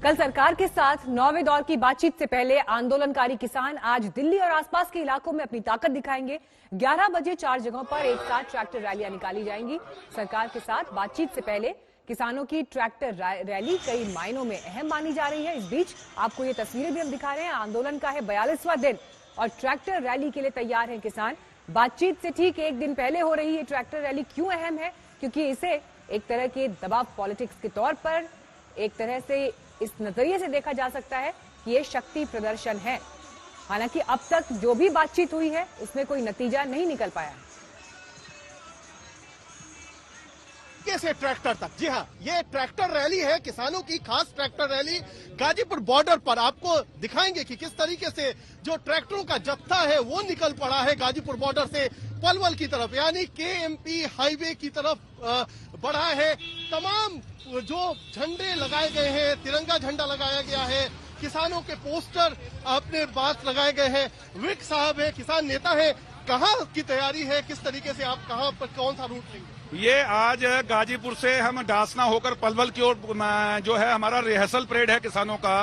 कल सरकार के साथ 9वें दौर की बातचीत से पहले आंदोलनकारी किसान आज दिल्ली और आसपास के इलाकों में अपनी ताकत दिखाएंगे। 11 बजे 4 जगहों पर एक साथ ट्रैक्टर रैलियां निकाली जाएंगी। सरकार के साथ बातचीत से पहले किसानों की ट्रैक्टर रैली कई मायनों में अहम मानी जा रही है। इस बीच आपको ये तस्वीरें भी हम दिखा रहे हैं। आंदोलन का है 42वां दिन और ट्रैक्टर रैली के लिए तैयार हैं किसान। बातचीत से ठीक एक दिन पहले हो रही है ट्रैक्टर रैली। क्यों अहम है? क्योंकि इसे एक तरह के दबाव पॉलिटिक्स के तौर पर एक तरह से इस नजरिए से देखा जा सकता है कि ये शक्ति प्रदर्शन है। हालांकि अब तक जो भी बातचीत हुई है उसमें कोई नतीजा नहीं निकल पाया। से ट्रैक्टर तक, जी हाँ, ये ट्रैक्टर रैली है, किसानों की खास ट्रैक्टर रैली गाजीपुर बॉर्डर पर। आपको दिखाएंगे कि किस तरीके से जो ट्रैक्टरों का जत्था है वो निकल पड़ा है गाजीपुर बॉर्डर से पलवल की तरफ, यानी केएमपी हाईवे की तरफ बढ़ा है। तमाम जो झंडे लगाए गए हैं, तिरंगा झंडा लगाया गया है, किसानों के पोस्टर अपने पास लगाए गए हैं। विक साहब है, किसान नेता है, कहाँ की तैयारी है, किस तरीके से आप कहाँ पर कौन सा रूट लेंगे? ये आज गाजीपुर से हम डासना होकर पलवल की ओर जो है हमारा रिहर्सल परेड है किसानों का,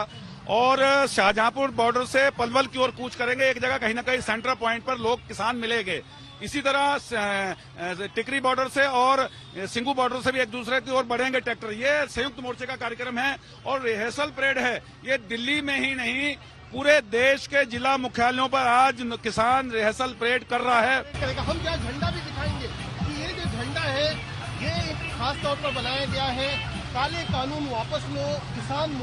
और शाहजहांपुर बॉर्डर से पलवल की ओर कूच करेंगे। एक जगह कहीं ना कहीं सेंटर पॉइंट पर लोग किसान मिलेंगे। इसी तरह टिकरी बॉर्डर से और सिंगू बॉर्डर से भी एक दूसरे की ओर बढ़ेंगे ट्रैक्टर। ये संयुक्त मोर्चे का कार्यक्रम है और रिहर्सल परेड है। ये दिल्ली में ही नहीं, पूरे देश के जिला मुख्यालयों पर आज किसान रिहर्सल परेड कर रहा है। हम क्या झंडा भी दिखाएंगे कि ये जो झंडा है ये खास तौर पर बनाया गया है, काले कानून वापस लो, किसान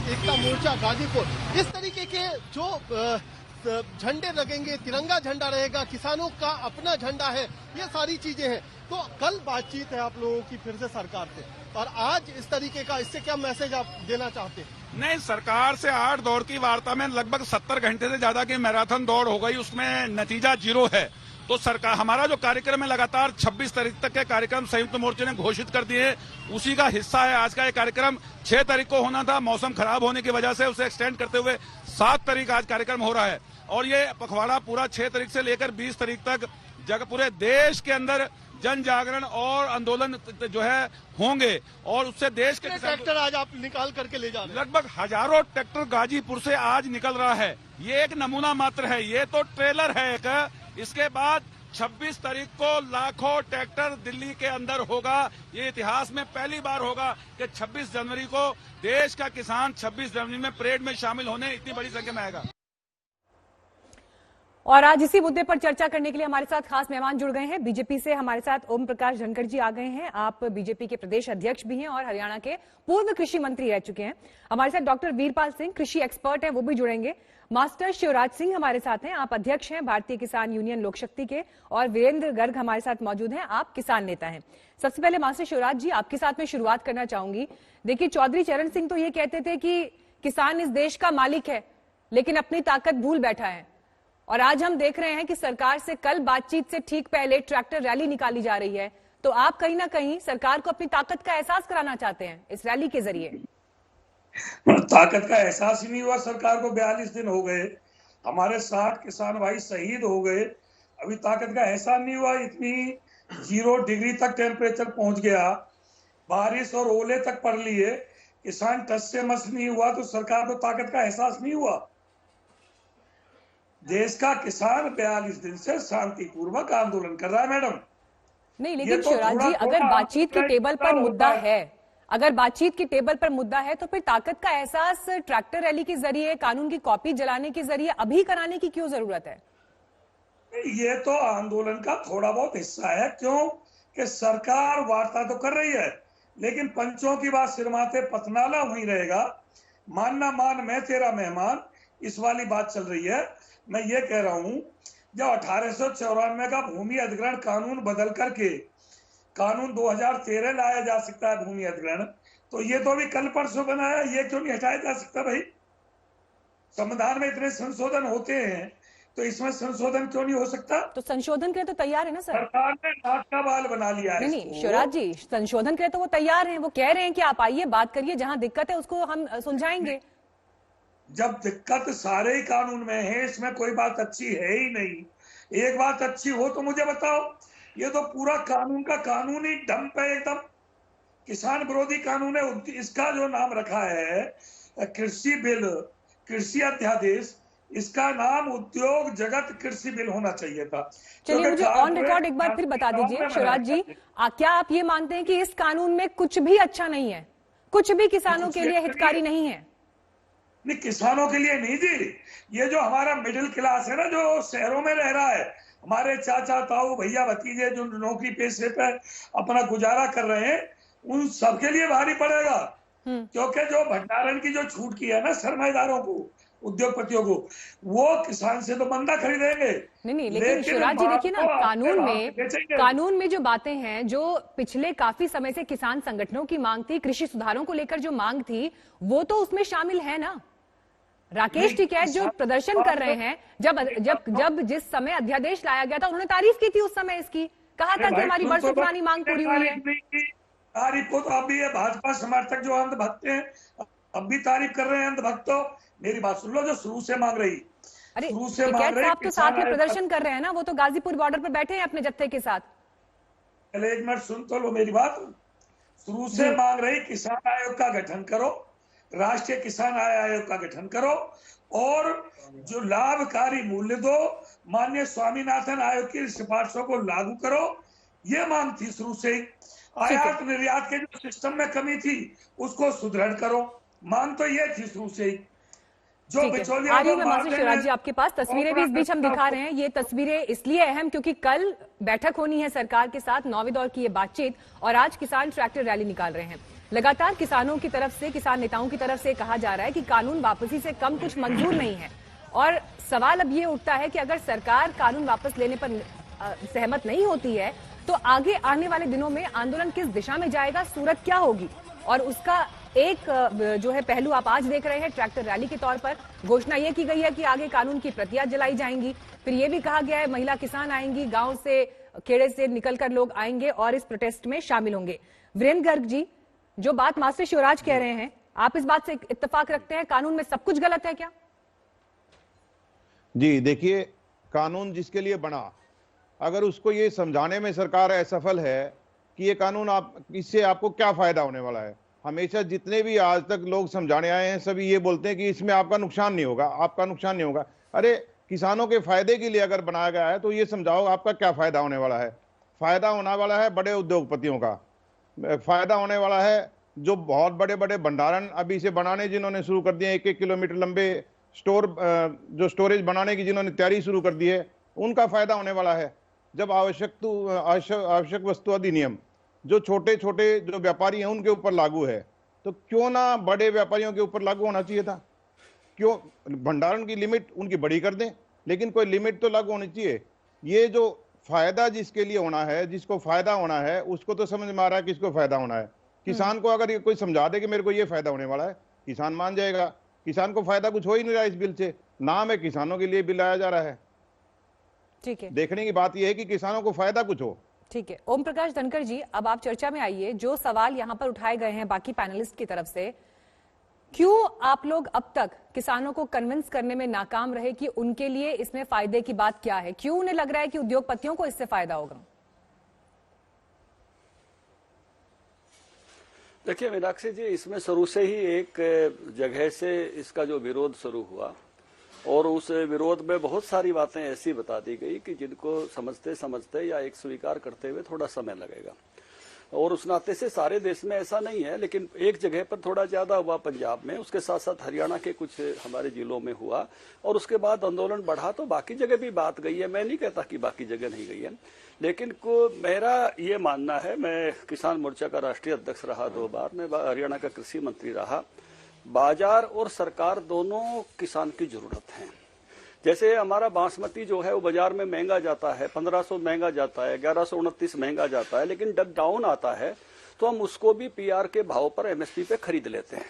एकता मोर्चा गाजीपुर। इस तरीके के जो झंडे लगेंगे, तिरंगा झंडा रहेगा, किसानों का अपना झंडा है, ये सारी चीजें हैं। तो कल बातचीत है आप लोगों की फिर से सरकार से, और आज इस तरीके का, इससे क्या मैसेज आप देना चाहते हैं? नहीं, सरकार से 8 दौर की वार्ता में लगभग 70 घंटे से ज्यादा की मैराथन दौड़ हो गई, उसमें नतीजा 0 है। तो सरकार, हमारा जो कार्यक्रम है लगातार 26 तारीख तक के कार्यक्रम संयुक्त मोर्चे ने घोषित कर दिए, उसी का हिस्सा है आज का ये कार्यक्रम। 6 तारीख को होना था, मौसम खराब होने की वजह से उसे एक्सटेंड करते हुए 7 तारीख आज कार्यक्रम हो रहा है। और ये पखवाड़ा पूरा 6 तारीख से लेकर 20 तारीख तक जगह पूरे देश के अंदर जन जागरण और आंदोलन जो है होंगे, और उससे देश के ट्रैक्टर आज आप निकाल करके ले जा रहे हैं। लगभग हजारों ट्रैक्टर गाजीपुर से आज निकल रहा है। ये एक नमूना मात्र है, ये तो ट्रेलर है एक। इसके बाद 26 तारीख को लाखों ट्रैक्टर दिल्ली के अंदर होगा। ये इतिहास में पहली बार होगा कि 26 जनवरी को देश का किसान 26 जनवरी में परेड में शामिल होने इतनी बड़ी संख्या में आएगा। और आज इसी मुद्दे पर चर्चा करने के लिए हमारे साथ खास मेहमान जुड़ गए हैं। बीजेपी से हमारे साथ ओम प्रकाश धनखड़ जी आ गए हैं। आप बीजेपी के प्रदेश अध्यक्ष भी हैं और हरियाणा के पूर्व कृषि मंत्री रह चुके हैं। हमारे साथ डॉक्टर वीरपाल सिंह, कृषि एक्सपर्ट हैं, वो भी जुड़ेंगे। मास्टर शिवराज सिंह हमारे साथ हैं, आप अध्यक्ष हैं भारतीय किसान यूनियन लोकशक्ति के, और वीरेंद्र गर्ग हमारे साथ मौजूद हैं, आप किसान नेता हैं। सबसे पहले मास्टर शिवराज जी, आपके साथ में शुरुआत करना चाहूंगी। देखिए, चौधरी चरण सिंह तो ये कहते थे कि किसान इस देश का मालिक है, लेकिन अपनी ताकत भूल बैठा है। और आज हम देख रहे हैं कि सरकार से कल बातचीत से ठीक पहले ट्रैक्टर रैली निकाली जा रही है। तो आप कहीं ना कहीं सरकार को अपनी ताकत का एहसास कराना चाहते हैं इस रैली के जरिए। ताकत का एहसास ही नहीं हुआ सरकार को। 42 दिन हो गए, हमारे 60 किसान भाई शहीद हो गए, अभी ताकत का एहसास नहीं हुआ। इतनी 0 डिग्री तक टेम्परेचर पहुंच गया, बारिश और ओले तक पड़ लिए, किसान टस से मस नहीं हुआ, तो सरकार को ताकत का एहसास नहीं हुआ। देश का किसान 42 दिन से शांतिपूर्वक आंदोलन कर रहा है मैडम। नहीं, लेकिन शिवराज जी, अगर बातचीत के टेबल पर मुद्दा है, अगर बातचीत के टेबल पर मुद्दा है, तो फिर ताकत का एहसास ट्रैक्टर रैली के जरिए, कानून की कॉपी जलाने के जरिए अभी कराने की क्यों जरूरत है? ये तो आंदोलन का थोड़ा बहुत हिस्सा है। क्यों कि सरकार वार्ता तो कर रही है, लेकिन पंचों की बात सिरमाते पथनाला वहीं रहेगा। मानना मान, मैं तेरा मेहमान, इस वाली बात चल रही है। मैं ये कह रहा हूं, जब 1894 का भूमि अधिग्रहण कानून बदल करके कानून 2013 लाया जा सकता है भूमि अधिग्रहण, तो ये तो अभी कल परसों बनाया, ये क्यों नहीं हटाया जा सकता भाई? संविधान में इतने संशोधन होते हैं, तो इसमें संशोधन क्यों नहीं हो सकता? तो संशोधन के लिए तो तैयार है ना सर? सरकार ने नाक का बाल बना लिया है। नहीं शिवराज जी, संशोधन के लिए तो वो तैयार हैं, वो कह रहे हैं कि आप आइए, बात करिए, जहां दिक्कत है उसको हम सुलझाएंगे। जब दिक्कत सारे ही कानून में है, इसमें कोई बात अच्छी है ही नहीं। एक बात अच्छी हो तो मुझे बताओ। ये तो पूरा कानून का कानून ही डंप है एकदम, किसान विरोधी कानून है। इसका जो नाम रखा है कृषि बिल, कृषि अध्यादेश, इसका नाम उद्योग जगत कृषि बिल होना चाहिए था। चलिए मुझे ऑन रिकॉर्ड एक बार फिर बता दीजिए शिवराज जी, क्या आप ये मानते हैं कि इस कानून में कुछ भी अच्छा नहीं है, कुछ भी किसानों के लिए हितकारी नहीं है? नहीं, किसानों के लिए नहीं जी, ये जो हमारा मिडिल क्लास है ना, जो शहरों में रह रहा है, हमारे चाचा ताऊ भैया भतीजे जो नौकरी पेशे पे अपना गुजारा कर रहे हैं, उन सबके लिए भारी पड़ेगा। क्योंकि जो भंडारण की जो छूट की है ना सरमाएदारों को, उद्योगपतियों को, वो किसान से तो बंदा खरीदेंगे। नहीं, लेकिन शिवराज जी देखिए ना, कानून में जो बातें हैं, जो पिछले काफी समय से किसान संगठनों की मांग थी, कृषि सुधारों को लेकर जो मांग थी, वो तो उसमें शामिल है ना। राकेश टिकैत जो प्रदर्शन कर रहे हैं, जब जिस समय अध्यादेश लाया गया था, उन्होंने तारीफ की थी उस समय इसकी, कहा था कि हमारी बरसों पुरानी मांग पूरी हुई है। तारीफ को तो अभी ये भाजपा समर्थक जो अंधभक्त हैं, अब भी तारीफ कर रहे हैं अंधभक्त। तो मेरी बात सुन लो, जो शुरू से मांग रही, अरे टिकैत साहब तो साथ में प्रदर्शन कर रहे हैं ना, वो तो गाजीपुर बॉर्डर पर बैठे हैं अपने जत्थे के साथ। पहले एक मिनट सुन तो लो मेरी बात। शुरू से मांग रही किसान आयोग का गठन करो, राष्ट्रीय किसान आयोग का गठन करो, और जो लाभकारी मूल्य दो, माननीय स्वामीनाथन आयोग की सिफारिशों को लागू करो, ये मांग थी शुरू से ही। आयात निर्यात के जो सिस्टम में कमी थी उसको सुदृढ़ करो, मांग तो ये थी शुरू से ही। जो बिचौलिया आ रही मैं मास्टर शिवराज जी आपके पास, तस्वीरें भी इस बीच हम दिखा रहे हैं। ये तस्वीरें इसलिए अहम क्योंकि कल बैठक होनी है सरकार के साथ, 9वें दौर की ये बातचीत, और आज किसान ट्रैक्टर रैली निकाल रहे हैं। लगातार किसानों की तरफ से, किसान नेताओं की तरफ से कहा जा रहा है कि कानून वापसी से कम कुछ मंजूर नहीं है, और सवाल अब ये उठता है कि अगर सरकार कानून वापस लेने पर सहमत नहीं होती है तो आगे आने वाले दिनों में आंदोलन किस दिशा में जाएगा, सूरत क्या होगी। और उसका एक जो है पहलू आप आज देख रहे हैं, ट्रैक्टर रैली के तौर पर घोषणा ये की गई है कि आगे कानून की प्रतियां जलाई जाएंगी। फिर ये भी कहा गया है महिला किसान आएंगी, गांव से, खेड़े से निकलकर लोग आएंगे और इस प्रोटेस्ट में शामिल होंगे। वीरेंद्र गर्ग जी, जो बात मास्टर शिवराज कह रहे हैं, आप इस बात से इत्तेफाक रखते हैं, कानून में सब कुछ गलत है क्या? जी देखिए, कानून जिसके लिए बना, अगर उसको ये समझाने में सरकार असफल है कि ये कानून इससे आपको क्या फायदा होने वाला है, हमेशा जितने भी आज तक लोग समझाने आए हैं सभी ये बोलते हैं कि इसमें आपका नुकसान नहीं होगा, आपका नुकसान नहीं होगा। अरे किसानों के फायदे के लिए अगर बनाया गया है तो ये समझाओ आपका क्या फायदा होने वाला है। फायदा होने वाला है बड़े उद्योगपतियों का, फायदा होने वाला है जो बहुत बड़े बड़े भंडारण अभी से बनाने जिन्होंने शुरू कर दिए, 1-1 किलोमीटर लंबे जो स्टोरेज बनाने की जिन्होंने तैयारी शुरू कर दी है, उनका फायदा होने वाला है। जब आवश्यक वस्तु अधिनियम जो छोटे छोटे जो व्यापारी हैं उनके ऊपर लागू है, तो क्यों ना बड़े व्यापारियों के ऊपर लागू होना चाहिए था? क्यों भंडारण की लिमिट उनकी बड़ी कर दें, लेकिन कोई लिमिट तो लागू होनी चाहिए। ये जो फायदा जिसके लिए होना है, जिसको फायदा होना है, उसको तो समझ में आ रहा है किसको फायदा होना है। किसान को अगर ये कोई समझा दे कि मेरे को ये फायदा होने वाला है, किसान मान जाएगा। किसान को फायदा कुछ हो ही नहीं रहा इस बिल से, नाम है किसानों के लिए बिल लाया जा रहा है। ठीक है, देखने की बात यह है कि किसानों को फायदा कुछ हो। ठीक है, ओम प्रकाश धनखड़ जी, अब आप चर्चा में आइए। जो सवाल यहां पर उठाए गए हैं बाकी पैनलिस्ट की तरफ से, क्यों आप लोग अब तक किसानों को कन्विंस करने में नाकाम रहे कि उनके लिए इसमें फायदे की बात क्या है? क्यों उन्हें लग रहा है कि उद्योगपतियों को इससे फायदा होगा? देखिए मीनाक्षी जी, इसमें शुरू से ही एक जगह से इसका जो विरोध शुरू हुआ, और उस विरोध में बहुत सारी बातें ऐसी बता दी गई कि जिनको समझते समझते या एक स्वीकार करते हुए थोड़ा समय लगेगा। और उस नाते से सारे देश में ऐसा नहीं है, लेकिन एक जगह पर थोड़ा ज्यादा हुआ पंजाब में, उसके साथ साथ हरियाणा के कुछ हमारे जिलों में हुआ, और उसके बाद आंदोलन बढ़ा तो बाकी जगह भी बात गई है। मैं नहीं कहता कि बाकी जगह नहीं गई है, लेकिन मेरा ये मानना है, मैं किसान मोर्चा का राष्ट्रीय अध्यक्ष रहा 2 बार, मैं हरियाणा का कृषि मंत्री रहा। बाजार और सरकार दोनों किसान की जरूरत है। जैसे हमारा बासमती जो है वो बाजार में महंगा जाता है, 1500 महंगा जाता है, 1129 महंगा जाता है, लेकिन जब डाउन आता है तो हम उसको भी पीआर के भाव पर एमएसपी पे खरीद लेते हैं।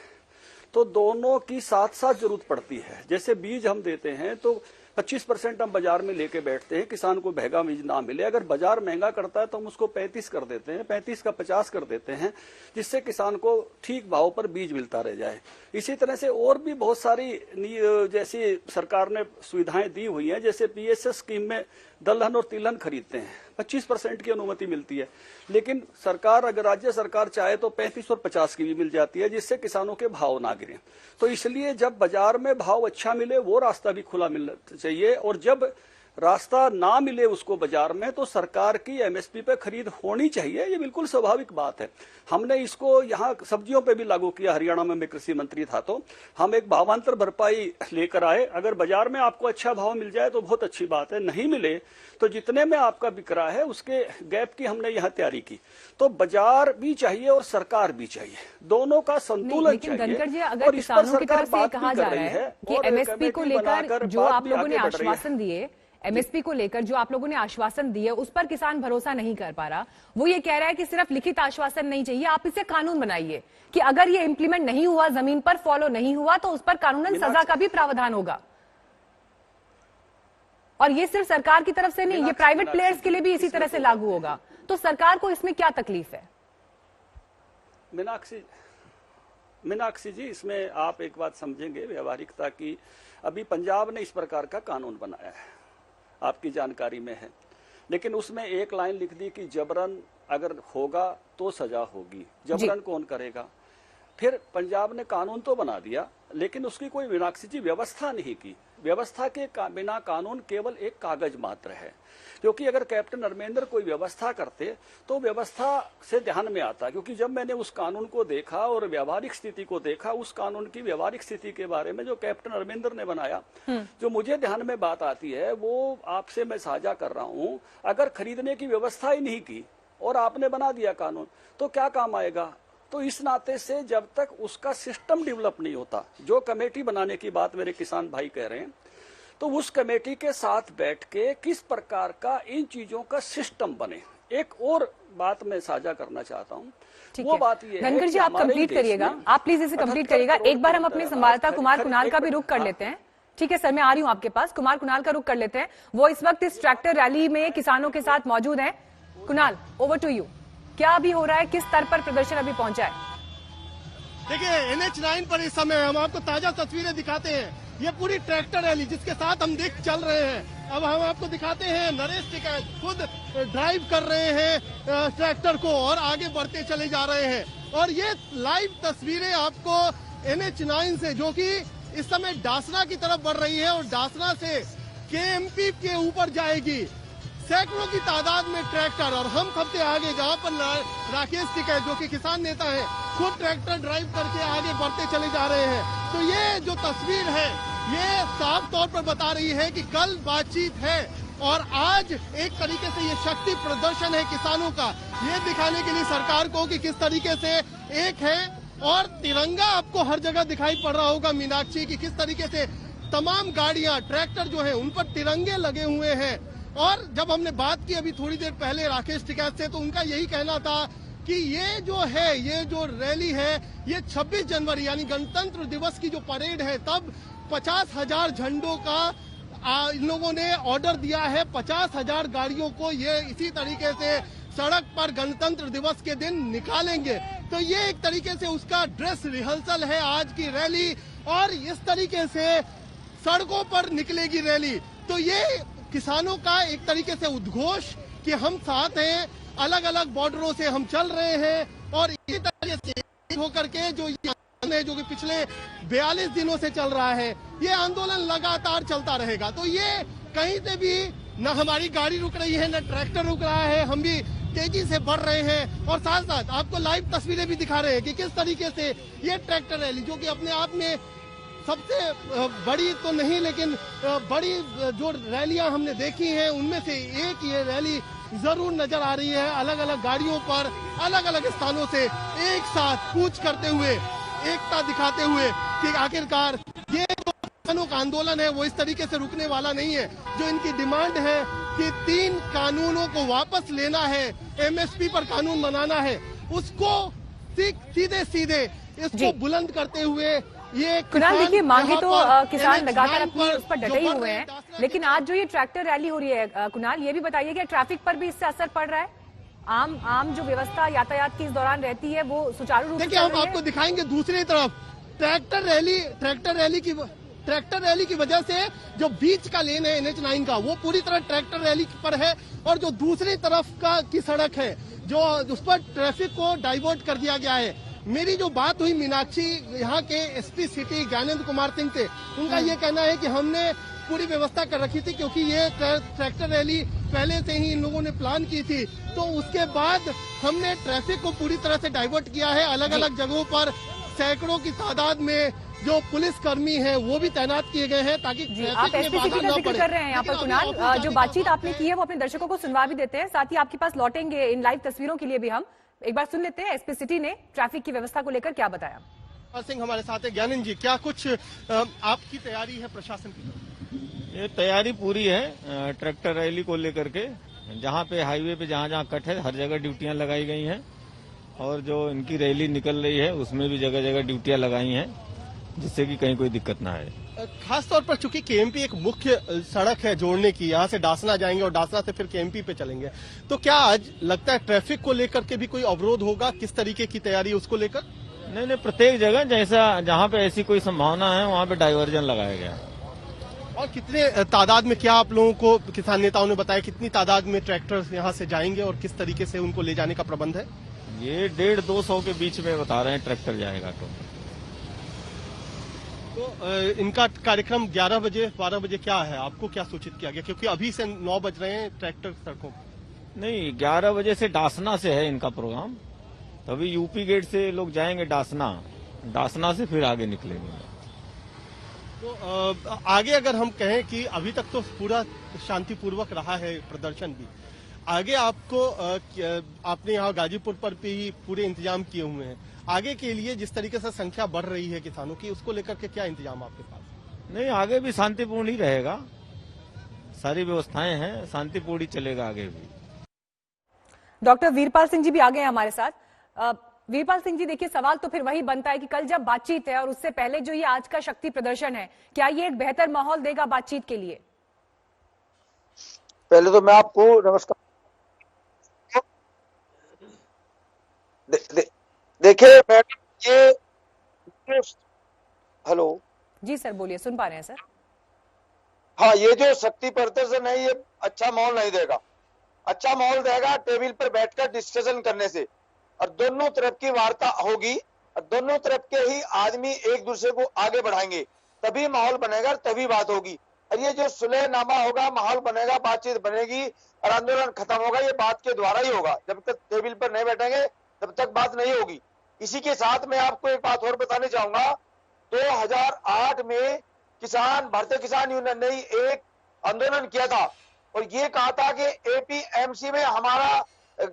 तो दोनों की साथ साथ जरूरत पड़ती है। जैसे बीज हम देते हैं तो 25% हम बाजार में लेके बैठते हैं, किसान को महंगा बीज ना मिले। अगर बाजार महंगा करता है तो हम उसको 35 कर देते हैं, 35 का 50 कर देते हैं, जिससे किसान को ठीक भाव पर बीज मिलता रह जाए। इसी तरह से और भी बहुत सारी जैसी सरकार ने सुविधाएं दी हुई हैं, जैसे पीएसएस स्कीम में दलहन और तिलहन खरीदते हैं, 25% की अनुमति मिलती है, लेकिन सरकार अगर राज्य सरकार चाहे तो 35 और 50 की भी मिल जाती है, जिससे किसानों के भाव ना गिरे। तो इसलिए जब बाजार में भाव अच्छा मिले वो रास्ता भी खुला मिलना चाहिए, और जब रास्ता ना मिले उसको बाजार में तो सरकार की एमएसपी पे खरीद होनी चाहिए। ये बिल्कुल स्वाभाविक बात है। हमने इसको यहाँ सब्जियों पे भी लागू किया। हरियाणा में मैं कृषि मंत्री था तो हम एक भावांतर भरपाई लेकर आए। अगर बाजार में आपको अच्छा भाव मिल जाए तो बहुत अच्छी बात है, नहीं मिले तो जितने में आपका बिक रहा है उसके गैप की हमने यहाँ तैयारी की। तो बाजार भी चाहिए और सरकार भी चाहिए, दोनों का संतुलन चाहिए। धनखड़ जी, अगर किसानों की तरफ से कहा जा रहा है कि एमएसपी को लेकर जो आप लोगों ने आश्वासन दिए, एमएसपी को लेकर जो आप लोगों ने आश्वासन दिए उस पर किसान भरोसा नहीं कर पा रहा। वो ये कह रहा है कि सिर्फ लिखित आश्वासन नहीं चाहिए, आप इसे कानून बनाइए कि अगर ये इंप्लीमेंट नहीं हुआ, जमीन पर फॉलो नहीं हुआ तो उस पर कानूनन सजा का भी प्रावधान होगा। और ये सिर्फ सरकार की तरफ से नहीं, ये प्राइवेट प्लेयर्स के लिए भी इसी तरह से लागू होगा। तो सरकार को इसमें क्या तकलीफ है? मीनाक्षी जी, इसमें आप एक बात समझेंगे व्यवहारिकता की। अभी पंजाब ने इस प्रकार का कानून बनाया है, आपकी जानकारी में है, लेकिन उसमें एक लाइन लिख दी कि जबरन अगर होगा तो सजा होगी। जबरन कौन करेगा? फिर पंजाब ने कानून तो बना दिया, लेकिन उसकी कोई मीनाक्षी जी व्यवस्था नहीं की। व्यवस्था के बिना कानून केवल एक कागज मात्र है, क्योंकि अगर कैप्टन अमरिंदर कोई व्यवस्था करते तो व्यवस्था से ध्यान में आता। क्योंकि जब मैंने उस कानून को देखा और व्यावहारिक स्थिति को देखा, उस कानून की व्यावहारिक स्थिति के बारे में जो कैप्टन अमरिंदर ने बनाया, जो मुझे ध्यान में बात आती है वो आपसे मैं साझा कर रहा हूं। अगर खरीदने की व्यवस्था ही नहीं की और आपने बना दिया कानून तो क्या काम आएगा? तो इस नाते से जब तक उसका सिस्टम डेवलप नहीं होता, जो कमेटी बनाने की बात मेरे किसान भाई कह रहे हैं, तो उस कमेटी के साथ बैठ के किस प्रकार का इन चीजों का सिस्टम बने। एक और बात मैं साझा करना चाहता हूँ, वो बात ये है। धनखड़ जी, आप कंप्लीट करिएगा, आप प्लीज इसे कंप्लीट करिएगा। एक बार हम अपने संवाददाता कुमार कुणाल का भी रुख कर लेते हैं। ठीक है सर, मैं आ रही हूँ आपके पास। कुमार कुणाल का रुख कर लेते हैं, वो इस वक्त इस ट्रैक्टर रैली में किसानों के साथ मौजूद हैं। Kunal, over to you. क्या अभी हो रहा है, किस स्तर पर प्रदर्शन अभी पहुंचा है? देखिए, NH9 पर इस समय हम आपको ताजा तस्वीरें दिखाते हैं। ये पूरी ट्रैक्टर रैली जिसके साथ हम देख चल रहे हैं। अब हम आपको दिखाते हैं नरेश टिकैत खुद ड्राइव कर रहे हैं ट्रैक्टर को और आगे बढ़ते चले जा रहे हैं। और ये लाइव तस्वीरें आपको NH9 से, जो कि इस समय डासना की तरफ बढ़ रही है और डासना से KMP के ऊपर जाएगी। सैकड़ों की तादाद में ट्रैक्टर, और हम सबसे आगे जहां पर राकेश टिकैत जो कि किसान नेता है, खुद ट्रैक्टर ड्राइव करके आगे बढ़ते चले जा रहे हैं। तो ये जो तस्वीर है ये साफ तौर पर बता रही है कि कल बातचीत है और आज एक तरीके से ये शक्ति प्रदर्शन है किसानों का, ये दिखाने के लिए सरकार को कि किस तरीके से एक है। और तिरंगा आपको हर जगह दिखाई पड़ रहा होगा मीनाक्षी, की किस तरीके से तमाम गाड़ियां, ट्रैक्टर जो है उन पर तिरंगे लगे हुए हैं। और जब हमने बात की अभी थोड़ी देर पहले राकेश टिकैत से, तो उनका यही कहना था कि ये जो है, ये जो रैली है, ये 26 जनवरी यानी गणतंत्र दिवस की जो परेड है, तब 50,000 झंडों का इन लोगों ने ऑर्डर दिया है। 50,000 गाड़ियों को ये इसी तरीके से सड़क पर गणतंत्र दिवस के दिन निकालेंगे। तो ये एक तरीके से उसका ड्रेस रिहर्सल है आज की रैली, और इस तरीके से सड़कों पर निकलेगी रैली। तो ये किसानों का एक तरीके से उद्घोष कि हम साथ हैं, अलग अलग बॉर्डरों से हम चल रहे हैं। और इसी तरीके से होकर के जो है, जो कि पिछले 42 दिनों से चल रहा है, ये आंदोलन लगातार चलता रहेगा। तो ये कहीं से भी न हमारी गाड़ी रुक रही है, न ट्रैक्टर रुक रहा है, हम भी तेजी से बढ़ रहे हैं। और साथ साथ आपको लाइव तस्वीरें भी दिखा रहे हैं कि किस तरीके से ये ट्रैक्टर रैली, जो कि अपने आप में सबसे बड़ी तो नहीं लेकिन बड़ी जो रैलियां हमने देखी हैं उनमें से एक ये रैली जरूर नजर आ रही है। अलग अलग गाड़ियों पर अलग अलग स्थानों से एक साथ कूच करते हुए, एकता दिखाते हुए कि आखिरकार ये जो किसानों का आंदोलन है वो इस तरीके से रुकने वाला नहीं है। जो इनकी डिमांड है कि 3 कानूनों को वापस लेना है, एमएसपी पर कानून बनाना है, उसको सीधे सीधे इसको बुलंद करते हुए ये कुणाल देखिए, मांगे तो किसान NH9 लगातार अपनी उस पर जो डटे ही बढ़ हुए रहे हैं, दासना लेकिन आज जो ये ट्रैक्टर रैली हो रही है कुणाल, ये भी बताइए कि ट्रैफिक पर भी इससे असर पड़ रहा है? आम जो व्यवस्था यातायात की इस दौरान रहती है वो सुचारू रूप से देखिए चल हम रही है? आपको दिखाएंगे दूसरी तरफ ट्रैक्टर रैली की वजह से जो बीच का लेन है NH9 का वो पूरी तरह ट्रैक्टर रैली पर है, और जो दूसरी तरफ की सड़क है जो उस पर ट्रैफिक को डाइवर्ट कर दिया गया है। मेरी जो बात हुई मीनाक्षी, यहाँ के एसपी सिटी ज्ञानेंद्र कुमार सिंह थे, उनका ये कहना है कि हमने पूरी व्यवस्था कर रखी थी क्योंकि ये ट्रैक्टर रैली पहले से ही इन लोगों ने प्लान की थी, तो उसके बाद हमने ट्रैफिक को पूरी तरह से डाइवर्ट किया है। अलग अलग जगहों पर सैकड़ों की तादाद में जो पुलिस कर्मी हैं वो भी तैनात किए गए हैं ताकि जी, ट्रैफिक आप में एसपी बाधा सिटी का न जिक्र पड़े। कर रहे हैं यहाँ पर लेकिन कुणाल, अभी और जो बातचीत आपने की है वो अपने दर्शकों को सुनवा भी देते हैं, साथ ही आपके पास लौटेंगे इन लाइव तस्वीरों के लिए भी। हम एक बार सुन लेते हैं एसपी सिटी ने ट्रैफिक की व्यवस्था को लेकर क्या बताया। सिंह हमारे साथ है। ज्ञानेंद्र जी, क्या कुछ आपकी तैयारी है प्रशासन की? ये तैयारी पूरी है ट्रैक्टर रैली को लेकर के। जहाँ पे हाईवे पे जहाँ जहाँ कट है हर जगह ड्यूटियां लगाई गई हैं, और जो इनकी रैली निकल रही है उसमें भी जगह जगह ड्यूटियां लगाई हैं, जिससे कि कहीं कोई दिक्कत ना आए। खास तौर पर चूंकि केएमपी एक मुख्य सड़क है जोड़ने की, यहाँ से डासना जाएंगे और डासना से फिर केएमपी पे चलेंगे, तो क्या आज लगता है ट्रैफिक को लेकर के भी कोई अवरोध होगा? किस तरीके की तैयारी उसको लेकर? नहीं, प्रत्येक जगह जैसा जहाँ पे ऐसी कोई संभावना है वहाँ पे डाइवर्जन लगाया गया। और कितने तादाद में, क्या आप लोगों को किसान नेताओं ने बताया कितनी तादाद में ट्रैक्टर यहाँ से जाएंगे और किस तरीके से उनको ले जाने का प्रबंध है? ये 150-200 के बीच में बता रहे हैं ट्रैक्टर जाएगा। तो इनका कार्यक्रम 11 बजे 12 बजे क्या है, आपको क्या सूचित किया गया? क्योंकि अभी से 9 बज रहे हैं ट्रैक्टर सड़कों पर। नहीं, 11 बजे से डासना से है इनका प्रोग्राम, तभी यूपी गेट से लोग जाएंगे डासना से फिर आगे निकलेंगे। तो आगे अगर हम कहें कि अभी तक तो पूरा शांतिपूर्वक रहा है प्रदर्शन भी, आगे आपको आपने यहाँ गाजीपुर पर भी पूरे इंतजाम किए हुए हैं, आगे के लिए जिस तरीके से संख्या बढ़ रही है किसानों की, उसको लेकर के क्या इंतजाम आपके पास? नहीं, आगे भी शांतिपूर्ण ही रहेगा, सारी व्यवस्थाएं हैं, शांतिपूर्ण ही चलेगा आगे भी। डॉक्टर वीरपाल सिंह जी भी आ गए हैं हमारे साथ। वीरपाल सिंह जी, देखिए सवाल तो फिर वही बनता है कि कल जब बातचीत है और उससे पहले जो ये आज का शक्ति प्रदर्शन है, क्या ये एक बेहतर माहौल देगा बातचीत के लिए? पहले तो मैं आपको नमस्कार। देखिए मैडम, ये हेलो जी सर बोलिए, सुन पा रहे हैं सर। हाँ, ये जो शक्ति प्रदर्शन है ये अच्छा माहौल नहीं देगा। अच्छा माहौल देगा टेबल पर बैठकर डिस्कशन करने से, और दोनों तरफ की वार्ता होगी और दोनों तरफ के ही आदमी एक दूसरे को आगे बढ़ाएंगे, तभी माहौल बनेगा, तभी बात होगी। और ये जो सुलहनामा होगा, माहौल बनेगा, बातचीत बनेगी और आंदोलन खत्म होगा, ये बात के द्वारा ही होगा। जब तक टेबल पर नहीं बैठेंगे तब तक बात नहीं होगी। इसी के साथ मैं आपको एक बात और बताने चाहूंगा, 2008 में भारतीय किसान यूनियन ने एक आंदोलन किया था और ये कहा था कि एपीएमसी में हमारा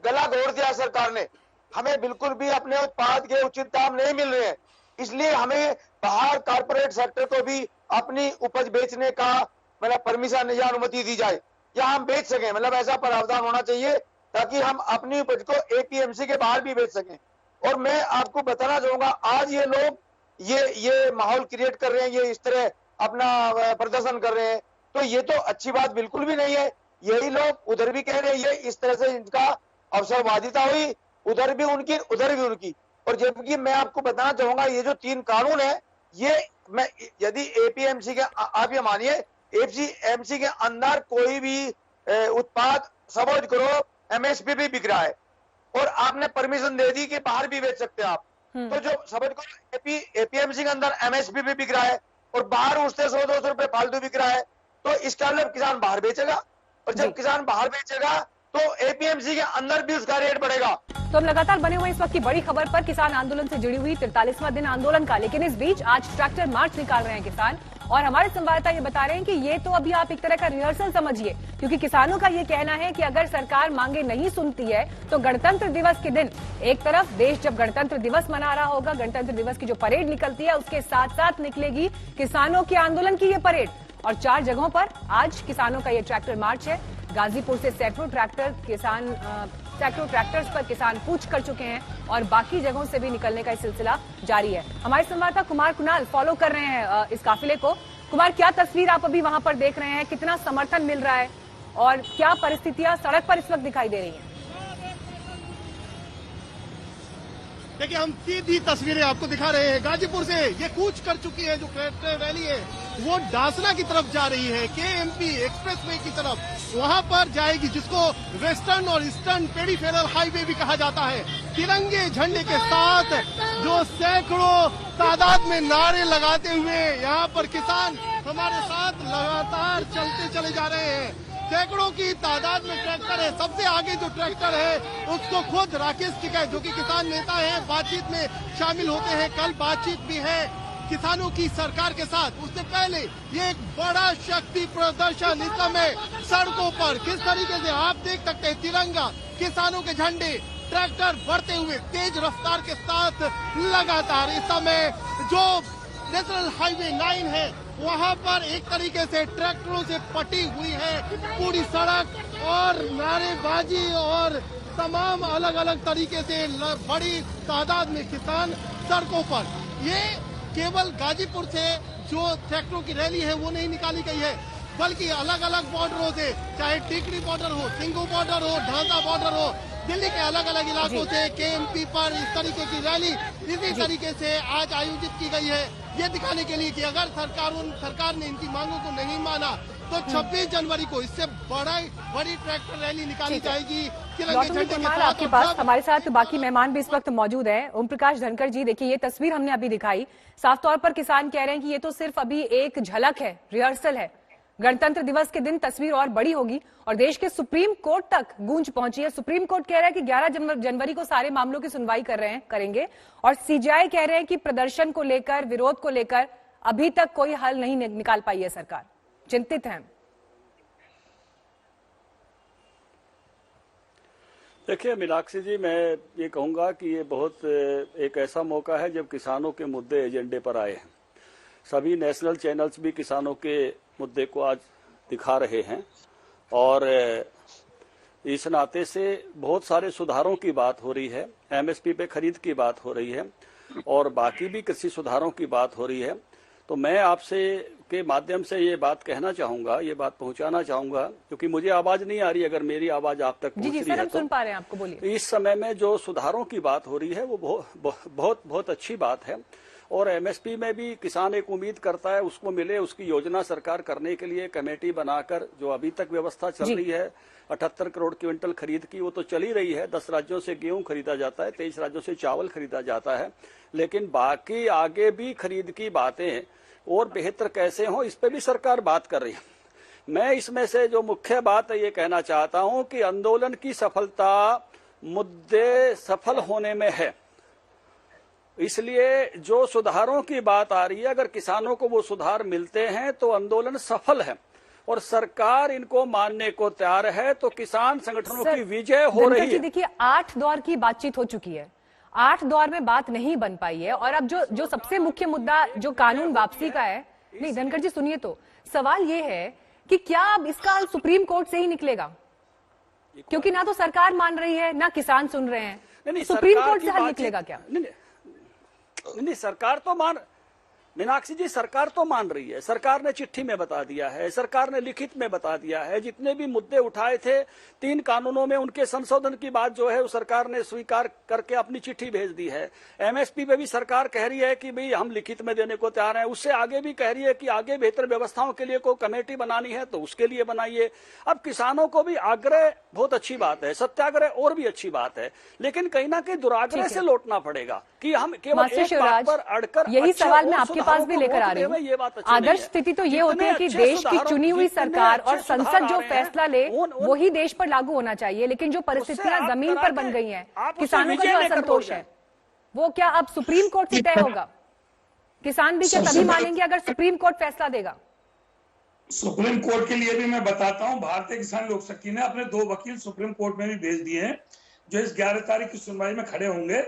गला घोट दिया सरकार ने, हमें बिल्कुल भी अपने उत्पाद के उचित दाम नहीं मिल रहे हैं, इसलिए हमें बाहर कारपोरेट सेक्टर को भी अपनी उपज बेचने का मतलब परमिशन या अनुमति दी जाए, या हम बेच सकें, मतलब ऐसा प्रावधान होना चाहिए ताकि हम अपनी उपज को एपीएमसी के बाहर भी बेच सकें। और मैं आपको बताना चाहूंगा, आज ये लोग ये माहौल क्रिएट कर रहे हैं, ये इस तरह अपना प्रदर्शन कर रहे हैं, तो ये तो अच्छी बात बिल्कुल भी नहीं है। यही लोग उधर भी कह रहे हैं, ये इस तरह से इनका अवसरवादिता हुई, उधर भी उनकी उधर भी उनकी। और जबकि मैं आपको बताना चाहूंगा, ये जो 3 कानून है, ये मैं यदि एपीएमसी के, आप ये मानिए एपीएमसी के अंदर कोई भी उत्पाद समझ करो एमएसपी भी बिक रहा है और आपने परमिशन दे दी कि बाहर भी बेच सकते हैं आप, तो जो समझ करो एपीएमसी के अंदर एमएसपी भी बिक रहा है और बाहर उससे 100-200 रुपए फालतू बिक रहा है, तो इसका मतलब किसान बाहर बेचेगा, और जब किसान बाहर बेचेगा तो एपीएमसी के अंदर भी उसका रेट बढ़ेगा। तो हम लगातार बने हुए इस वक्त की बड़ी खबर पर, किसान आंदोलन से जुड़ी हुई 43वां दिन आंदोलन का, लेकिन इस बीच आज ट्रैक्टर मार्च निकाल रहे हैं किसान, और हमारे संवाददाता ये बता रहे हैं कि ये तो अभी आप एक तरह का रिहर्सल समझिए, क्योंकि किसानों का ये कहना है कि अगर सरकार मांगे नहीं सुनती है तो गणतंत्र दिवस के दिन एक तरफ देश जब गणतंत्र दिवस मना रहा होगा, गणतंत्र दिवस की जो परेड निकलती है उसके साथ साथ निकलेगी किसानों के आंदोलन की ये परेड। और 4 जगहों पर आज किसानों का ये ट्रैक्टर मार्च है। गाजीपुर से सैकड़ों ट्रैक्टर किसान सैकड़ों ट्रैक्टर्स पर किसान कूच कर चुके हैं और बाकी जगहों से भी निकलने का सिलसिला जारी है। हमारे संवाददाता कुमार कुणाल फॉलो कर रहे हैं इस काफिले को। कुमार, क्या तस्वीर आप अभी वहां पर देख रहे हैं, कितना समर्थन मिल रहा है और क्या परिस्थितियां सड़क पर इस वक्त दिखाई दे रही हैं? देखिए, हम सीधी तस्वीरें आपको दिखा रहे हैं गाजीपुर से। ये कूच कर चुकी है जो ट्रैक्टर रैली है, वो डासना की तरफ जा रही है, केएमपी एक्सप्रेसवे की तरफ वहां पर जाएगी, जिसको वेस्टर्न और ईस्टर्न पेरिफेरल हाईवे भी कहा जाता है। तिरंगे झंडे के साथ जो सैकड़ों तादाद में नारे लगाते हुए यहाँ पर किसान हमारे साथ लगातार चलते चले जा रहे हैं। सैकड़ों की तादाद में ट्रैक्टर है। सबसे आगे जो ट्रैक्टर है उसको खुद राकेश टिकैत, जो कि किसान नेता हैं, बातचीत में शामिल होते हैं। कल बातचीत भी है किसानों की सरकार के साथ। उससे पहले ये एक बड़ा शक्ति प्रदर्शन इस समय सड़कों पर किस तरीके से आप देख सकते हैं, तिरंगा, किसानों के झंडे, ट्रैक्टर बढ़ते हुए तेज रफ्तार के साथ लगातार इस समय जो नेशनल हाईवे 9 है वहां पर एक तरीके से ट्रैक्टरों से पटी हुई है पूरी सड़क, और नारेबाजी और तमाम अलग अलग तरीके से बड़ी तादाद में किसान सड़कों पर। ये केवल गाजीपुर से जो ट्रैक्टरों की रैली है वो नहीं निकाली गई है, बल्कि अलग अलग बॉर्डरों से, चाहे टिकरी बॉर्डर हो, सिंगू बॉर्डर हो, ढांसा बॉर्डर हो, दिल्ली के अलग अलग इलाकों से केएमपी पर इस तरीके की रैली इसी तरीके से आज आयोजित की गई है, ये दिखाने के लिए कि अगर सरकार ने इनकी मांगों को नहीं माना तो 26 जनवरी को इससे बड़ी ट्रैक्टर रैली निकाली जाएगी तिरंगे झंडे के साथ। आपके पास हमारे साथ बाकी मेहमान भी इस वक्त मौजूद है। ओम प्रकाश धनखड़ जी, देखिए ये तस्वीर हमने अभी दिखाई, साफ तौर पर किसान कह रहे हैं कि ये तो सिर्फ अभी एक झलक है, रिहर्सल है। गणतंत्र दिवस के दिन तस्वीर और बड़ी होगी और देश के सुप्रीम कोर्ट तक गूंज पहुंची है। सुप्रीम कोर्ट कह रहा है कि 11 जनवरी को सारे मामलों की सुनवाई करेंगे और सीजेआई कह रहे हैं कि प्रदर्शन को लेकर, विरोध को लेकर अभी तक कोई हल नहीं निकाल पाई है सरकार, चिंतित हैं। देखिए मीनाक्षी जी, मैं ये कहूंगा कि ये बहुत एक ऐसा मौका है जब किसानों के मुद्दे एजेंडे पर आए हैं। सभी नेशनल चैनल्स भी किसानों के मुद्दे को आज दिखा रहे हैं और इस नाते से बहुत सारे सुधारों की बात हो रही है, एमएसपी पे खरीद की बात हो रही है और बाकी भी कृषि सुधारों की बात हो रही है। तो मैं आपसे के माध्यम से ये बात कहना चाहूंगा, ये बात पहुंचाना चाहूंगा, क्योंकि मुझे आवाज नहीं आ रही, अगर मेरी आवाज आप तक पहुंच रही है तो सुन पा रहे हैं आपको, बोलिए। इस समय में जो सुधारों की बात हो रही है वो बहुत अच्छी बात है और एमएसपी में भी किसान एक उम्मीद करता है उसको मिले, उसकी योजना सरकार करने के लिए कमेटी बनाकर जो अभी तक व्यवस्था चल रही है 78 करोड़ क्विंटल खरीद की, वो तो चली रही है। 10 राज्यों से गेहूं खरीदा जाता है, 23 राज्यों से चावल खरीदा जाता है, लेकिन बाकी आगे भी खरीद की बातें और बेहतर कैसे हो, इस पे भी सरकार बात कर रही है। मैं इसमें से जो मुख्य बात है ये कहना चाहता हूं कि आंदोलन की सफलता मुद्दे सफल होने में है, इसलिए जो सुधारों की बात आ रही है, अगर किसानों को वो सुधार मिलते हैं तो आंदोलन सफल है और सरकार इनको मानने को तैयार है, तो किसान संगठनों की विजय हो रही है। देखिए 8 दौर की बातचीत हो चुकी है, 8 दौर में बात नहीं बन पाई है और अब जो सबसे मुख्य मुद्दा जो कानून वापसी का है, नहीं धनखड़ जी सुनिए, तो सवाल ये है कि क्या अब इसका हल सुप्रीम कोर्ट से ही निकलेगा, क्योंकि ना तो सरकार मान रही है ना किसान सुन रहे हैं, सुप्रीम कोर्ट से हल निकलेगा क्या? नहीं, सरकार तो मीनाक्षी जी, सरकार तो मान रही है। सरकार ने चिट्ठी में बता दिया है, सरकार ने लिखित में बता दिया है, जितने भी मुद्दे उठाए थे 3 कानूनों में उनके संशोधन की बात जो है वो सरकार ने स्वीकार करके अपनी चिट्ठी भेज दी है। एमएसपी पे भी सरकार कह रही है कि भाई हम लिखित में देने को तैयार हैं, उससे आगे भी कह रही है कि आगे बेहतर व्यवस्थाओं के लिए कोई कमेटी बनानी है तो उसके लिए बनाइए। अब किसानों को भी आग्रह बहुत अच्छी बात है, सत्याग्रह और भी अच्छी बात है, लेकिन कहीं ना कहीं दुराग्रह से लौटना पड़ेगा कि हम केवल एक बात पर अड़कर, यही सवाल मैं आपके पास भी लेकर आ रही हूँ। आदर्श स्थिति तो ये होती है कि देश की चुनी हुई सरकार और संसद जो फैसला ले वही देश पर लागू होना चाहिए, लेकिन जो परिस्थितियां जमीन पर बन गई हैं, किसानों का जो असंतोष है वो क्या अब सुप्रीम कोर्ट से तय होगा? किसान भी क्या तभी मानेंगे अगर सुप्रीम कोर्ट फैसला देगा? सुप्रीम कोर्ट के लिए भी मैं बताता हूं, भारतीय किसान लोक शक्ति ने अपने 2 वकील सुप्रीम कोर्ट में भी भेज दिए हैं जो इस 11 तारीख की सुनवाई में खड़े होंगे।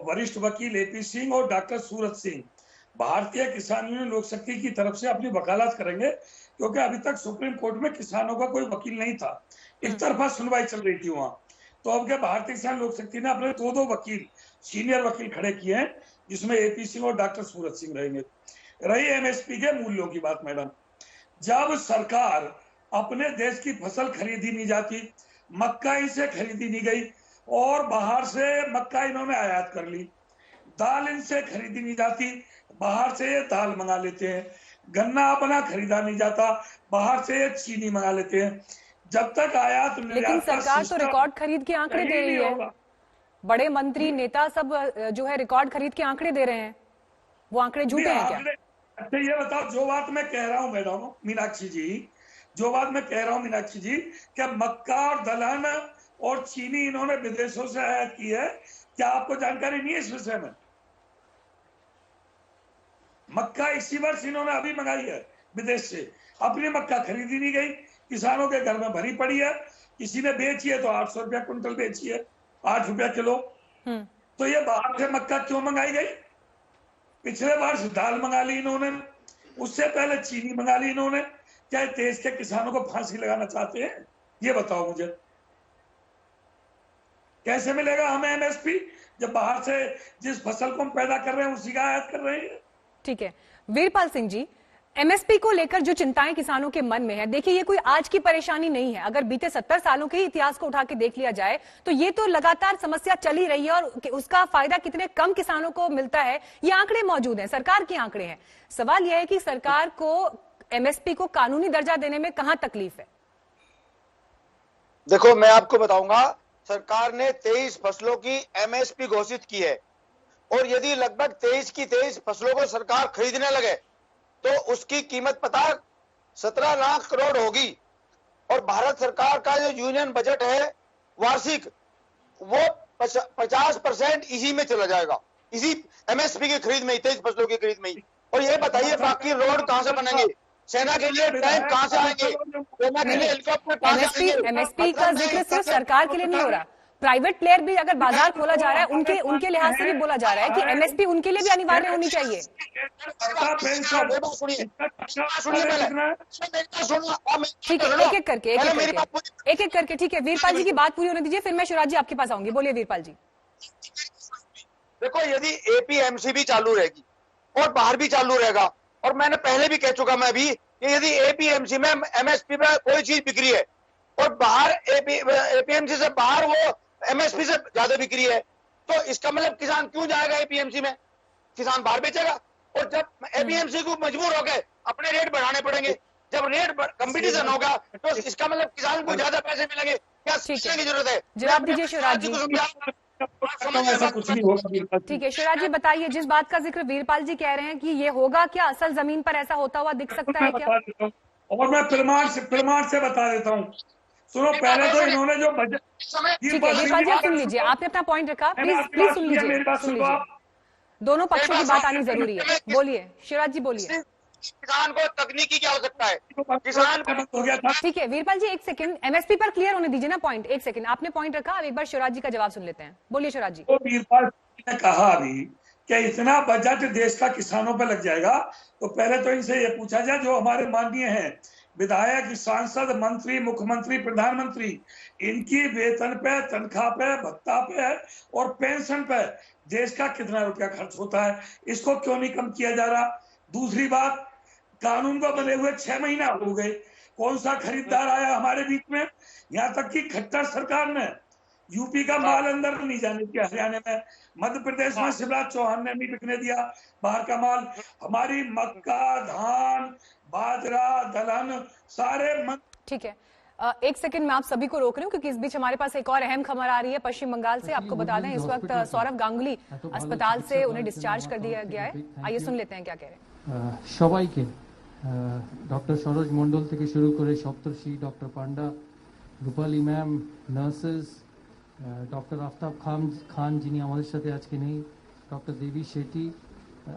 वरिष्ठ वकील एपी सिंह और डॉक्टर सूरज सिंह भारतीय किसान यूनियन लोक शक्ति की तरफ से अपनी वकालत करेंगे, क्योंकि अभी तक सुप्रीम कोर्ट में किसानों का कोई वकील नहीं था, एक तरफा सुनवाई चल रही थी वहां। तो अब क्या भारतीय किसान लोक शक्ति ने अपने दो वकील, सीनियर वकील खड़े किए हैं, जिसमें एपी सिंह और डॉक्टर सूरज सिंह रहेंगे। रही एमएसपी के मूल्यों की बात मैडम, जब सरकार अपने देश की फसल खरीदी नहीं जाती, मक्का इनसे खरीदी नहीं गई और बाहर से मक्का इन्होंने आयात कर ली, दाल इनसे खरीदी नहीं जाती, बाहर से ये दाल मंगा लेते हैं, गन्ना अपना खरीदा नहीं जाता, बाहर से ये चीनी मंगा लेते हैं। जब तक आयात लेकिन सरकार तो रिकॉर्ड खरीद के आंकड़े दे रही है, बड़े मंत्री नेता सब जो है रिकॉर्ड खरीद के आंकड़े दे रहे हैं, वो आंकड़े झूठे हैं क्या? अच्छा ये बताओ, जो बात मैं कह रहा हूँ मैडम मीनाक्षी जी, जो बात मैं कह रहा हूँ मीनाक्षी जी, क्या मक्का और दलहन और चीनी इन्होंने विदेशों से आयात की है, क्या आपको जानकारी नहीं है इस विषय में? मक्का इसी वर्ष इन्होंने अभी मंगाई है विदेश से, अपनी मक्का खरीदी नहीं गई, किसानों के घर में भरी पड़ी है, किसी ने बेची है तो 800 रुपया क्विंटल बेची है, 8 रुपया किलो। तो ये बाहर से मक्का क्यों मंगाई गई? पिछले वर्ष दाल मंगा ली इन्होंने, उससे पहले चीनी मंगा ली इन्होंने। क्या देश के किसानों को फांसी लगाना चाहते हैं? ये बताओ मुझे, कैसे मिलेगा हमें एमएसपी जब बाहर से जिस फसल को हम पैदा कर रहे हैं उसी का आयात कर रहे हैं? ठीक है वीरपाल सिंह जी, एमएसपी को लेकर जो चिंताएं किसानों के मन में है, देखिए ये कोई आज की परेशानी नहीं है। अगर बीते 70 सालों के इतिहास को उठा के देख लिया जाए तो ये तो लगातार समस्या चली रही है और उसका फायदा कितने कम किसानों को मिलता है ये आंकड़े मौजूद हैं, सरकार के आंकड़े हैं। सवाल यह है कि सरकार को एमएसपी को कानूनी दर्जा देने में कहां तकलीफ है? देखो मैं आपको बताऊंगा, सरकार ने 23 फसलों की एमएसपी घोषित की है और यदि लगभग 23 की 23 फसलों को सरकार खरीदने लगे तो उसकी कीमत पता 17 लाख करोड़ होगी। और भारत सरकार का जो यूनियन बजट है वार्षिक, वो 50% इसी में चला जाएगा, इसी एमएसपी की खरीद में, 23 फसलों की खरीद में ही। और ये बताइए बाकी रोड कहां से बनेंगे, सेना के लिए टैंक कहां से आएंगे, सेना के लिए हेलीकॉप्टर कहां से आएंगे? एमएसपी का जिक्र सिर्फ सरकार के लिए नहीं हो रहा, प्राइवेट प्लेयर भी अगर बाजार खोला जा रहा है उनके लिहाज से भी बोला जा रहा है कि एमएसपी उनके लिए भी अनिवार्य होनी चाहिए। ठीक है, एक एक करके ठीक है, वीरपाल जी की बात पूरी होने दीजिए, फिर मैं शिवराज जी आपके पास आऊंगी। बोलिए वीरपाल जी। देखो यदि एपीएमसी भी चालू रहेगी और बाहर भी चालू रहेगा, और मैंने पहले भी कह चुका मैं भी कि यदि एपीएमसी में एमएसपी में कोई चीज बिक्री है और बाहर एपीएमसी से बाहर वो एमएसपी से ज्यादा बिक्री है, तो इसका मतलब किसान क्यों जाएगा एपीएमसी में? किसान बाहर बेचेगा। और जब एपीएमसी को मजबूर हो गए अपने रेट बढ़ाने पड़ेंगे, जब रेट कंपटीशन होगा तो इसका मतलब किसान को ज्यादा पैसे मिलेंगे। क्या सीखने की जरूरत है? जवाब दीजिए शिवराज जी। ऐसा कुछ नहीं होगा। ठीक है शिवराज जी, बताइए, जिस बात का जिक्र वीरपाल जी कह रहे हैं कि ये होगा, क्या असल जमीन पर ऐसा होता हुआ दिख सकता है क्या? और मैं प्रमाण से बता देता हूँ। सुनो, पहले तो इन्होंने जो बजट, ठीक है वीरपाल जी आप सुन लीजिए, आपने अपना पॉइंट रखा, प्लीज सुन लीजिए, दोनों पक्षों की बात आनी जरूरी है। बोलिए शिवराज जी, बोलिए। किसान को तकनीकी की आवश्यकता है, किसान हो गया था। ठीक है वीरपाल जी, एक सेकंड, एमएसपी पर क्लियर होने दीजिए ना पॉइंट। एक सेकंड, आपने पॉइंट रखा, अब एक बार शिवराज जी का जवाब सुन लेते हैं। बोलिए शिवराज जी। तो वीरपाल ने कहा अभी कि इतना बजट देश का किसानों पर लग जाएगा, तो पहले तो इनसे ये पूछा जाए जो हमारे माननीय हैं विधायक, सांसद, मंत्री, मुख्यमंत्री, प्रधानमंत्री, इनकी वेतन पे, तनख्वाह पे, भत्ता पे और पेंशन पे देश का कितना रुपया खर्च होता है, इसको क्यों नहीं कम किया जा रहा? दूसरी बात, कानून को बने हुए 6 महीना हो गए, कौन सा खरीदार आया हमारे बीच में? यहाँ तक कि खट्टर सरकार ने यूपी का माल अंदर नहीं जाने दिया, हरियाणा में, मध्य प्रदेश में शिवराज चौहान ने नहीं बिकने दिया बाहर का माल। हमारी मक्का, धान, बाजरा, दलहन सारे। ठीक है, एक सेकंड में आप सभी को रोक रही हूँ क्योंकि इस बीच हमारे पास एक और अहम खबर आ रही है पश्चिम बंगाल से। आपको बता दें इस वक्त सौरभ गांगुली अस्पताल से उन्हें डिस्चार्ज कर दिया गया है। आइए सुन लेते हैं क्या कह रहे हैं। সবাইকে ডক্টর সরোজ মন্ডল থেকে শুরু করে সপ্তর্ষি, ডক্টর পান্ডা, রূপালী ম্যাম, নার্সেস, ডক্টর আফতাব খান যিনি আমাদের সাথে আজকে নেই, ডক্টর দেবী শেঠি,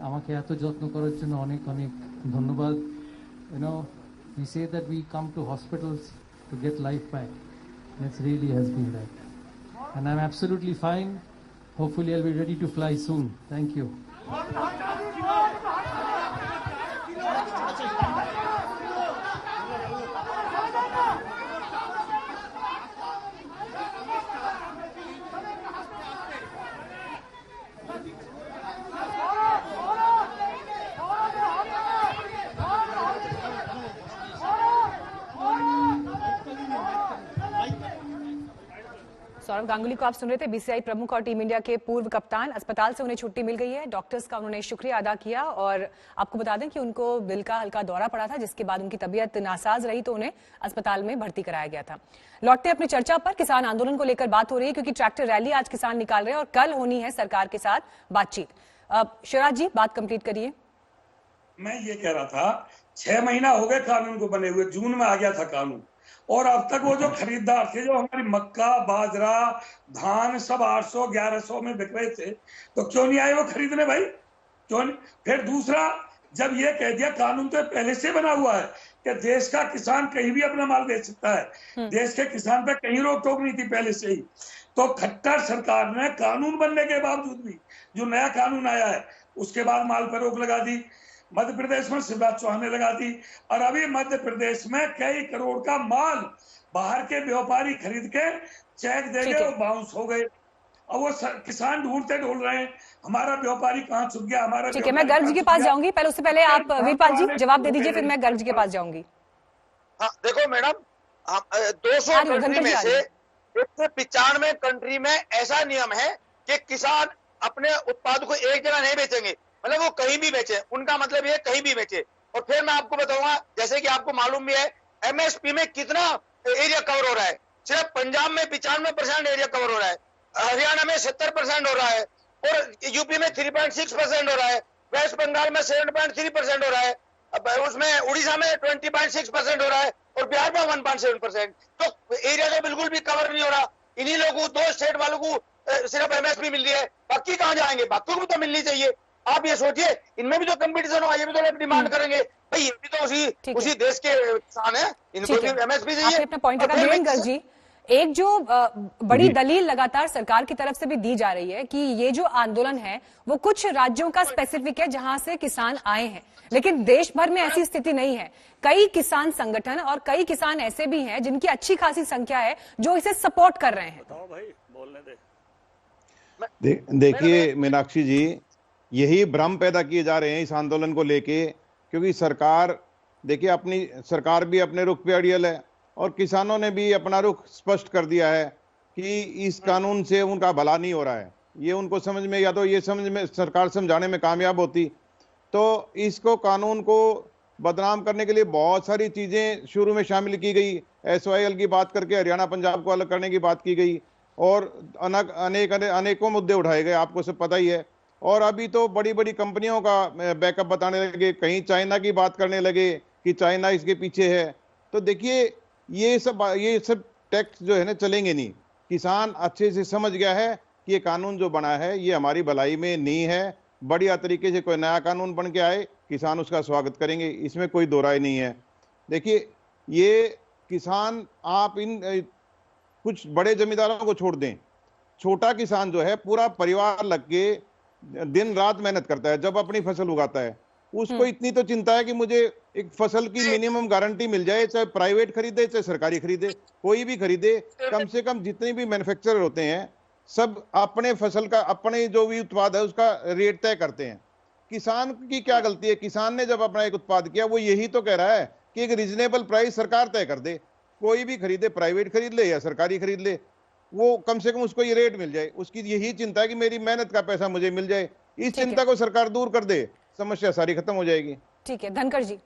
আমাকে এত যত্ন করার জন্য অনেক অনেক ধন্যবাদ। we say that we come to hospitals to get life back. That really has been that. And I'm absolutely fine. Hopefully I'll be ready to fly soon. Thank you. Saurabh Ganguly को आप सुन रहे थे, बीसीसीआई प्रमुख और टीम इंडिया के पूर्व कप्तान। अस्पताल से उन्हें छुट्टी मिल गई है, डॉक्टर्स का उन्होंने शुक्रिया अदा किया और आपको बता दें कि उनको दिल का हल्का दौरा पड़ा था, जिसके बाद उनकी तबीयत नासाज रही तो उन्हें अस्पताल में भर्ती कराया गया था। लौटते अपनी चर्चा पर, किसान आंदोलन को लेकर बात हो रही है क्योंकि ट्रैक्टर रैली आज किसान निकाल रहे हैं और कल होनी है सरकार के साथ बातचीत। शिवराज जी, बात कंप्लीट करिए। मैं ये कह रहा था 6 महीना हो गए कानून को बने हुए, जून में आ गया था कानून, और अब तक वो जो खरीदार थे, जो हमारी मक्का, बाजरा, धान सब 800-1100 में बिक रहे थे, तो क्यों नहीं आए वो खरीदने भाई? क्यों नहीं? फिर दूसरा, जब ये कह दिया कानून तो पहले से बना हुआ है कि देश का किसान कहीं भी अपना माल बेच सकता है, देश के किसान पे कहीं रोक टोक नहीं थी पहले से ही। तो खट्टर सरकार ने कानून बनने के बावजूद भी, जो नया कानून आया है उसके बाद माल पर रोक लगा दी। मध्य प्रदेश में शिवराज चौहान ने लगा दी, और अभी मध्य प्रदेश में कई करोड़ का माल बाहर के व्यापारी खरीद के चेक दे गए और बाउंस हो गए। अब वो किसान ढूंढते ढूंढ रहे हैं हमारा व्यापारी कहाँ छुप गया, हमारा। ठीक है, मैं गर्ग जी के पास जाऊंगी, पहले उससे पहले आप वीरपाल जी जवाब दे दीजिए, फिर मैं गर्ग जी के पास जाऊंगी। हाँ देखो मैडम, 200 कंट्री में से 195 कंट्री में ऐसा नियम है कि किसान अपने उत्पाद को एक जगह नहीं बेचेंगे, मतलब वो कहीं भी बेचे, उनका मतलब ये कहीं भी बेचे। और फिर मैं आपको बताऊंगा, जैसे कि आपको मालूम भी है एमएसपी में कितना एरिया कवर हो रहा है। सिर्फ पंजाब में 95% एरिया कवर हो रहा है, हरियाणा में 70% हो रहा है, और यूपी में 3.6% हो रहा है, वेस्ट बंगाल में 7.3% हो रहा है, उसमें उड़ीसा में 20.6% हो रहा है, और बिहार में 1.7%। तो एरिया तो बिल्कुल भी कवर नहीं हो रहा। इन्हीं लोगों, 2 स्टेट वालों को सिर्फ एमएसपी मिल रही है, बाकी कहाँ जाएंगे? बाकी को तो मिलनी चाहिए। आप ये सोचिए, इनमें भी तो कंपटीशन होगा, ये भी तो लोग डिमांड करेंगे भाई, ये भी तो उसी देश के किसान है, इनको भी एमएसपी चाहिए। आपने अपना पॉइंट रखा। वीरेंद्र जी, एक जो बड़ी दलील लगातार सरकार की तरफ से भी दी जा रही है कि ये जो आंदोलन है वो कुछ राज्यों का स्पेसिफिक है जहां से किसान आए हैं, लेकिन देश भर में ऐसी स्थिति नहीं है। कई किसान संगठन और कई किसान ऐसे भी हैं जिनकी अच्छी खासी संख्या है जो इसे सपोर्ट कर रहे हैं। बताओ भाई, बोलने दे। देखिए मीनाक्षी जी, यही भ्रम पैदा किए जा रहे हैं इस आंदोलन को लेके, क्योंकि सरकार, देखिए अपनी सरकार भी अपने रुख पे अड़ियल है और किसानों ने भी अपना रुख स्पष्ट कर दिया है कि इस कानून से उनका भला नहीं हो रहा है। ये उनको समझ में, या तो ये समझ में सरकार समझाने में कामयाब होती तो इसको कानून को बदनाम करने के लिए बहुत सारी चीजें शुरू में शामिल की गई। SYL की बात करके हरियाणा पंजाब को अलग करने की बात की गई और अनेकों मुद्दे उठाए गए, आपको सब पता ही है। और अभी तो बड़ी बड़ी कंपनियों का बैकअप बताने लगे, कहीं चाइना की बात करने लगे कि चाइना इसके पीछे है। तो देखिए ये सब टैक्स जो है ना चलेंगे नहीं। किसान अच्छे से समझ गया है कि ये कानून जो बना है ये हमारी भलाई में नहीं है। बढ़िया तरीके से कोई नया कानून बन के आए, किसान उसका स्वागत करेंगे, इसमें कोई दो राय नहीं है। देखिए ये किसान, आप इन कुछ बड़े जमींदारों को छोड़ दें, छोटा किसान जो है पूरा परिवार लग के दिन रात मेहनत करता है, जब अपनी फसल उगाता है उसको इतनी तो चिंता है कि मुझे एक फसल की मिनिमम गारंटी मिल जाए, चाहे प्राइवेट खरीदे चाहे सरकारी खरीदे, कोई भी खरीदे। कम से कम जितने भी मैन्युफैक्चरर होते हैं सब अपने फसल का, अपने जो भी उत्पाद है उसका रेट तय करते हैं। किसान की क्या गलती है? किसान ने जब अपना एक उत्पाद किया वो यही तो कह रहा है कि एक रीजनेबल प्राइस सरकार तय कर दे, कोई भी खरीदे, प्राइवेट खरीद ले या सरकारी खरीद ले, वो कम से कम उसको ये रेट मिल जाए। उसकी यही चिंता है कि मेरी मेहनत का पैसा मुझे मिल जाए। इस चिंता को सरकार दूर कर दे, समस्या सारी खत्म हो जाएगी। ठीक है, धनखड़ जी।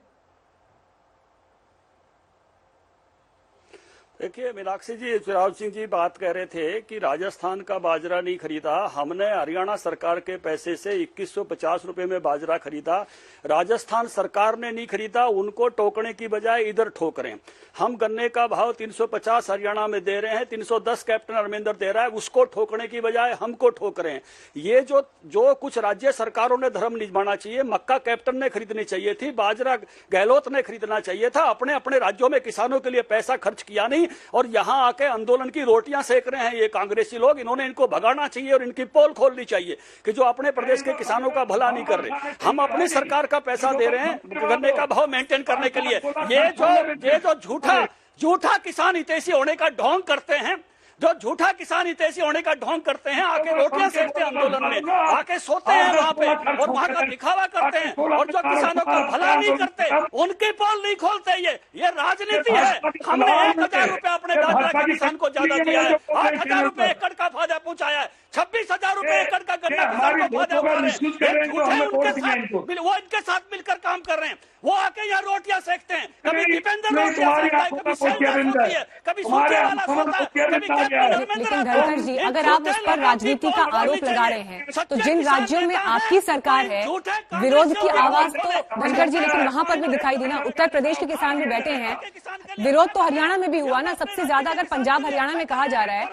देखिए मीनाक्षी जी, चिराग सिंह जी बात कह रहे थे कि राजस्थान का बाजरा नहीं खरीदा, हमने हरियाणा सरकार के पैसे से 2150 रुपए में बाजरा खरीदा। राजस्थान सरकार ने नहीं खरीदा, उनको टोकने की बजाय इधर ठोक रहे हैं। हम गन्ने का भाव 350 हरियाणा में दे रहे हैं, 310 कैप्टन अरविंदर दे रहा है, उसको ठोकने की बजाय हमको ठोक रहे हैं। ये जो कुछ राज्य सरकारों ने धर्म निभाना चाहिए, मक्का कैप्टन ने खरीदनी चाहिए थी, बाजरा गहलोत ने खरीदना चाहिए था। अपने अपने राज्यों में किसानों के लिए पैसा खर्च किया नहीं और यहां आके आंदोलन की रोटियां सेक रहे हैं ये कांग्रेसी लोग। इन्होंने इनको भगाना चाहिए और इनकी पोल खोलनी चाहिए कि जो अपने प्रदेश के किसानों का भला नहीं कर रहे। हम अपनी सरकार का पैसा दे रहे हैं गन्ने का भाव मेंटेन करने के लिए। ये जो झूठा किसान हितैषी होने का ढोंग करते हैं, जो झूठा किसान हितैषी होने का ढोंग करते हैं, आके रोटियां सेकते हैं आंदोलन में, आके सोते हैं वहां पे और वहां का दिखावा करते हैं, और जो किसानों का भला नहीं करते उनके पोल नहीं खोलते। ये राजनीति है। हमने 1,000 रुपए अपने बाजरा के किसान को ज्यादा दिया है, 8,000 रुपए एकड़ का फायदा पहुंचाया है, 26,000 रुपए एकड़ का गन्ना किसान को फायदा उठा रहे हैं। वो इनके साथ मिलकर काम कर रहे हैं। वो आके यहाँ रोटियां सेकते हैं, कभी दीपेंद्र रोटियां सेकता है, कभी शैलजा सोती है, कभी सूर्यवाला सोता है, कभी लेकिन धनखड़ जी, अगर आप इस पर राजनीति का आरोप लगा रहे हैं तो जिन राज्यों में आपकी सरकार है विरोध की आवाज तो धनखड़ जी लेकिन वहां पर भी दिखाई दी ना। उत्तर प्रदेश के किसान भी बैठे हैं, विरोध तो हरियाणा में भी हुआ ना। सबसे ज्यादा अगर पंजाब हरियाणा में कहा जा रहा है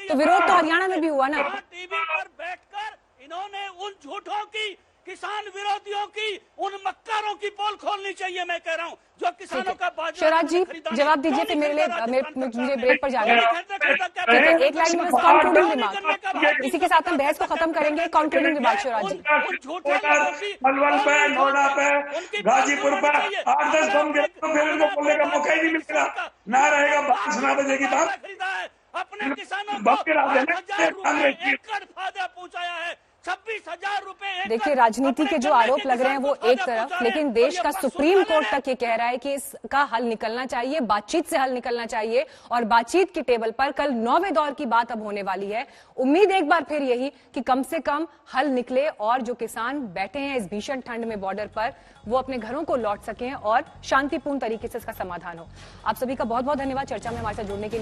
तो विरोध तो हरियाणा में भी हुआ ना। टीवी पर बैठकर इन्होंने उन झूठों की, किसान विरोधियों की, उन मक्कारों की पोल खोलनी चाहिए। मैं कह रहा हूँ जो किसानों का बाजरा शिवराज जी जवाब दीजिए, फिर मुझे ब्रेक पर जाना है। एक लाइन में कंक्लूडिंग रिमार्क, इसी के साथ हम बहस को खत्म करेंगे। Concluding remark Shivraj ji. पलवल पे, नोएडा पे, गाजीपुर पे 8-10 बम गिरे तो फिर इनको बोलने का मौका ही नहीं मिलेगा, ना रहेगा 12 बजे की बात। अपने किसानों को 8,000 रुपए एकड़ फायदा पहुंचाया है, 26,000 रुपए। देखिए राजनीति के जो आरोप लग रहे हैं वो एक तरफ, लेकिन देश का सुप्रीम कोर्ट तक ये कह रहा है कि इसका हल निकलना चाहिए, बातचीत से हल निकलना चाहिए। और बातचीत की टेबल पर कल 9वें दौर की बात अब होने वाली है। उम्मीद एक बार फिर यही कि कम से कम हल निकले और जो किसान बैठे हैं इस भीषण ठंड में बॉर्डर पर वो अपने घरों को लौट सकें और शांतिपूर्ण तरीके से इसका समाधान हो। आप सभी का बहुत बहुत धन्यवाद चर्चा में हमारे साथ जुड़ने के लिए।